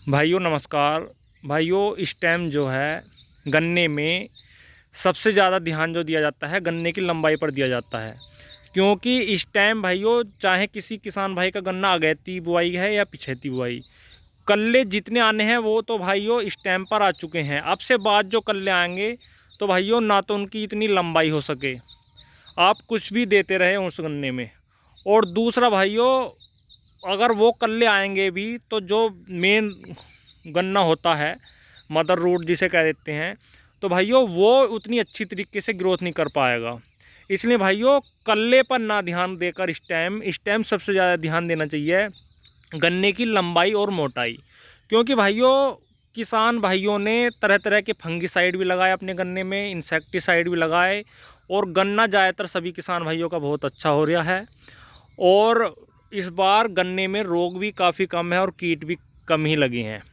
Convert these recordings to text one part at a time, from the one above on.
भाइयों नमस्कार। भाइयों इस टाइम जो है गन्ने में सबसे ज़्यादा ध्यान जो दिया जाता है गन्ने की लंबाई पर दिया जाता है। क्योंकि इस टाइम भाइयों चाहे किसी किसान भाई का गन्ना अगैती बुआई है या पिछैती बुआई, कल्ले जितने आने हैं वो तो भाइयों इस टाइम पर आ चुके हैं। अब से बाद जो कल्ले आएंगे तो भाइयों ना तो उनकी इतनी लंबाई हो सके, आप कुछ भी देते रहे उस गन्ने में। और दूसरा भाइयों, अगर वो कल्ले आएंगे भी तो जो मेन गन्ना होता है, मदर रूट जिसे कह देते हैं, तो भाइयों वो उतनी अच्छी तरीके से ग्रोथ नहीं कर पाएगा। इसलिए भाइयों कल्ले पर ना ध्यान देकर इस टाइम सबसे ज़्यादा ध्यान देना चाहिए गन्ने की लंबाई और मोटाई। क्योंकि भाइयों किसान भाइयों ने तरह तरह के फंगिसाइड भी लगाए अपने गन्ने में, इंसेक्टिसाइड भी लगाए, और गन्ना ज़्यादातर सभी किसान भाइयों का बहुत अच्छा हो रहा है। और इस बार गन्ने में रोग भी काफ़ी कम है और कीट भी कम ही लगे हैं।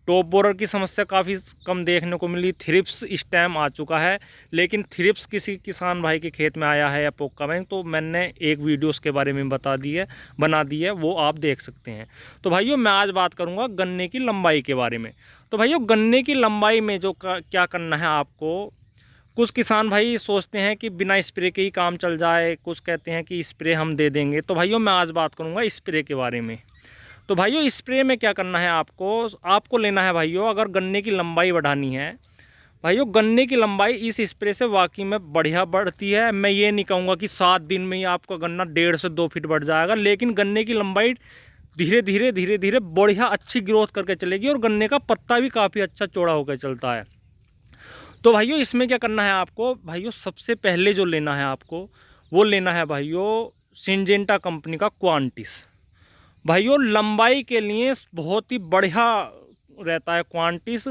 टॉप बोरर की समस्या काफ़ी कम देखने को मिली। थ्रिप्स इस टाइम आ चुका है, लेकिन थ्रिप्स किसी किसान भाई के खेत में आया है या पोका में, तो मैंने एक वीडियो उसके बारे में बना दी है, वो आप देख सकते हैं। तो भाइयों मैं आज बात करूंगा गन्ने की लंबाई के बारे में। तो भाइयों गन्ने की लंबाई में जो क्या करना है आपको, कुछ किसान भाई सोचते हैं कि बिना स्प्रे के ही काम चल जाए, कुछ कहते हैं कि स्प्रे हम दे देंगे। तो भाइयों मैं आज बात करूंगा स्प्रे के बारे में। तो भाइयों स्प्रे में क्या करना है आपको लेना है भाइयों, अगर गन्ने की लंबाई बढ़ानी है, भाइयों गन्ने की लंबाई इस स्प्रे से वाकई में बढ़िया बढ़ती है। मैं ये नहीं कहूँगा कि 7 दिन में ही आपका गन्ना 1.5 से 2 फीट बढ़ जाएगा, लेकिन गन्ने की लंबाई धीरे धीरे बढ़िया अच्छी ग्रोथ करके चलेगी और गन्ने का पत्ता भी काफ़ी अच्छा चौड़ा होकर चलता है। तो भाइयों इसमें क्या करना है आपको, भाइयों सबसे पहले जो लेना है आपको वो लेना है भाइयों सिंजेंटा कंपनी का क्वांटिस। भाइयों लंबाई के लिए बहुत ही बढ़िया रहता है क्वांटिस।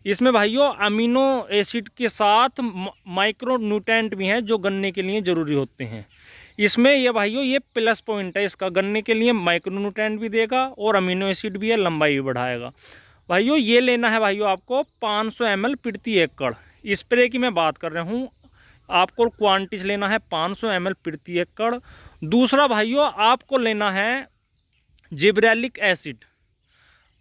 इसमें भाइयों अमीनो एसिड के साथ माइक्रो न्यूट्रेंट भी हैं जो गन्ने के लिए ज़रूरी होते हैं। इसमें ये भाइयों ये प्लस पॉइंट है इसका, गन्ने के लिए माइक्रो न्यूट्रेंट भी देगा और अमीनो एसिड भी है, लंबाई भी बढ़ाएगा। भाइयों ये लेना है भाइयों आपको 500 ml प्रति एकड़। स्प्रे की मैं बात कर रहा हूँ, आपको क्वांटिस लेना है 500 ml प्रति एकड़। दूसरा भाइयों आपको लेना है जिब्रेलिक एसिड।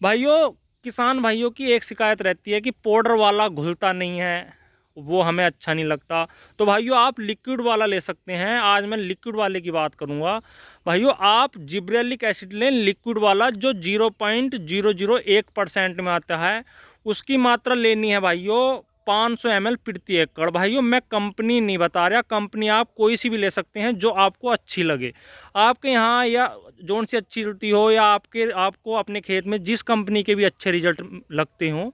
भाइयों किसान भाइयों की एक शिकायत रहती है कि पाउडर वाला घुलता नहीं है, वो हमें अच्छा नहीं लगता। तो भाइयों आप लिक्विड वाला ले सकते हैं, आज मैं लिक्विड वाले की बात करूंगा। भाइयों आप जिब्रेलिक एसिड लें लिक्विड वाला, जो 0.001% में आता है। उसकी मात्रा लेनी है भाइयों 500 ml प्रति एकड़। भाइयों मैं कंपनी नहीं बता रहा, कंपनी आप कोई सी भी ले सकते हैं जो आपको अच्छी लगे, आपके यहाँ या जोन सी अच्छी चलती हो, या आपको अपने खेत में जिस कंपनी के भी अच्छे रिजल्ट लगते हों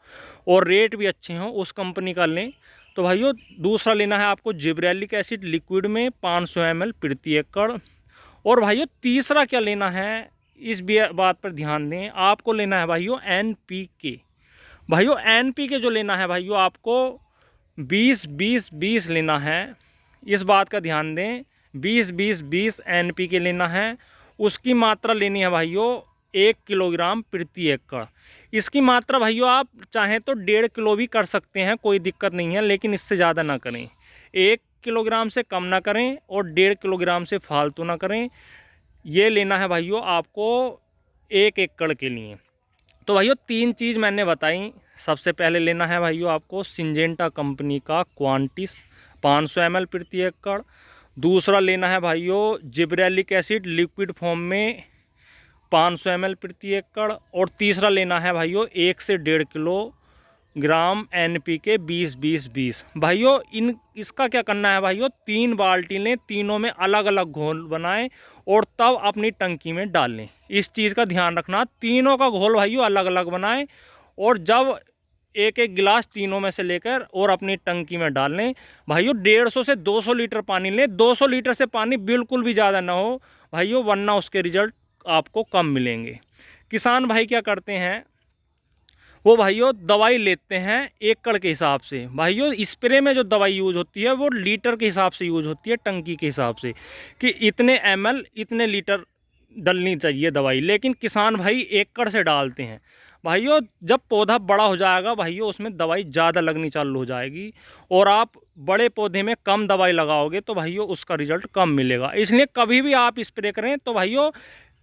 और रेट भी अच्छे हों उस कंपनी का लें। तो भाइयों दूसरा लेना है आपको जिब्रेलिक एसिड लिक्विड में 500 ml प्रति एकड़। और भाइयों तीसरा क्या लेना है, इस बात पर ध्यान दें, आपको लेना है भाइयों NPK। भाइयों NPK जो लेना है भाइयों आपको 20-20-20 लेना है, इस बात का ध्यान दें। 20-20-20 NPK लेना है। उसकी मात्रा लेनी है भाइयों 1 किलोग्राम प्रति एकड़। इसकी मात्रा भाइयों आप चाहें तो 1.5 किलो भी कर सकते हैं, कोई दिक्कत नहीं है, लेकिन इससे ज़्यादा ना करें। 1 किलोग्राम से कम ना करें और 1.5 किलोग्राम से फालतू ना करें। ये लेना है भाइयों आपको 1 एकड़ के लिए। तो भाइयों 3 चीज़ मैंने बताई। सबसे पहले लेना है भाइयों आपको सिंजेंटा कंपनी का क्वांटिस 500 ml प्रति एकड़। दूसरा लेना है भाइयों जिब्रेलिक एसिड लिक्विड फॉर्म में 500 ml प्रति एकड़। और तीसरा लेना है भाइयों 1 से 1.5 किलोग्राम NPK 20-20-20। भाइयों इसका क्या करना है भाइयों, 3 बाल्टी लें, तीनों में अलग अलग घोल बनाएं और तब अपनी टंकी में डालें। इस चीज़ का ध्यान रखना, तीनों का घोल भाइयों अलग अलग बनाएं और जब एक एक गिलास तीनों में से लेकर और अपनी टंकी में डाल लें। भाइयों 150 से 200 लीटर पानी लें, 200 लीटर से पानी बिल्कुल भी ज़्यादा ना हो भाइयों, वरना उसके रिजल्ट आपको कम मिलेंगे। किसान भाई क्या करते हैं, वो भाइयों दवाई लेते हैं एकड़ के हिसाब से। भाइयों स्प्रे में जो दवाई यूज़ होती है वो लीटर के हिसाब से यूज़ होती है, टंकी के हिसाब से कि इतने ml इतने लीटर डलनी चाहिए दवाई, लेकिन किसान भाई एकड़ से डालते हैं। भाइयों जब पौधा बड़ा हो जाएगा भाइयों उसमें दवाई ज़्यादा लगनी चालू हो जाएगी, और आप बड़े पौधे में कम दवाई लगाओगे तो भाइयों उसका रिजल्ट कम मिलेगा। इसलिए कभी भी आप स्प्रे करें तो भाइयों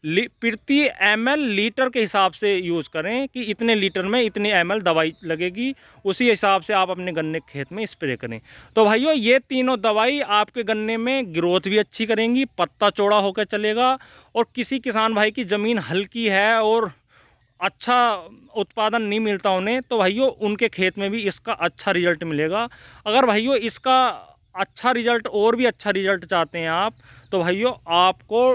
प्रति ml लीटर के हिसाब से यूज़ करें कि इतने लीटर में इतनी ml दवाई लगेगी, उसी हिसाब से आप अपने गन्ने के खेत में स्प्रे करें। तो भाइयों ये तीनों दवाई आपके गन्ने में ग्रोथ भी अच्छी करेंगी, पत्ता चौड़ा होकर चलेगा, और किसी किसान भाई की ज़मीन हल्की है और अच्छा उत्पादन नहीं मिलता उन्हें, तो भाइयों उनके खेत में भी इसका अच्छा रिजल्ट मिलेगा। अगर भाइयों इसका अच्छा रिजल्ट और भी अच्छा रिजल्ट चाहते हैं आप, तो भाइयों आपको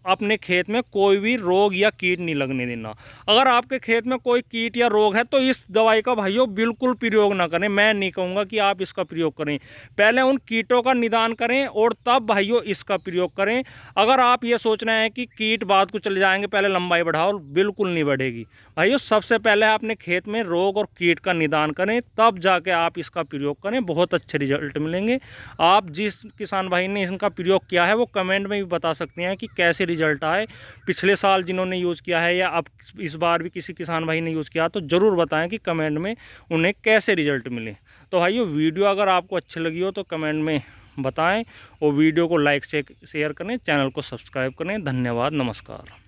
अपने खेत में कोई भी रोग या कीट नहीं लगने देना। अगर आपके खेत में कोई कीट या रोग है तो इस दवाई का भाइयों बिल्कुल प्रयोग ना करें। मैं नहीं कहूँगा कि आप इसका प्रयोग करें, पहले उन कीटों का निदान करें और तब भाइयों इसका प्रयोग करें। अगर आप ये सोच रहे हैं कि कीट बाद को चले जाएंगे पहले लंबाई बढ़ाओ, बिल्कुल नहीं बढ़ेगी भाइयों। सबसे पहले अपने खेत में रोग और कीट का निदान करें, तब जाके आप इसका प्रयोग करें, बहुत अच्छे रिजल्ट मिलेंगे। आप जिस किसान भाई ने इसका प्रयोग किया है वो कमेंट में भी बता सकते हैं कि कैसे रिजल्ट आए। पिछले साल जिन्होंने यूज़ किया है या अब इस बार भी किसी किसान भाई ने यूज़ किया तो ज़रूर बताएं कि कमेंट में उन्हें कैसे रिजल्ट मिले। तो भाइयों वीडियो अगर आपको अच्छी लगी हो तो कमेंट में बताएं, और वीडियो को लाइक से शेयर करें, चैनल को सब्सक्राइब करें। धन्यवाद, नमस्कार।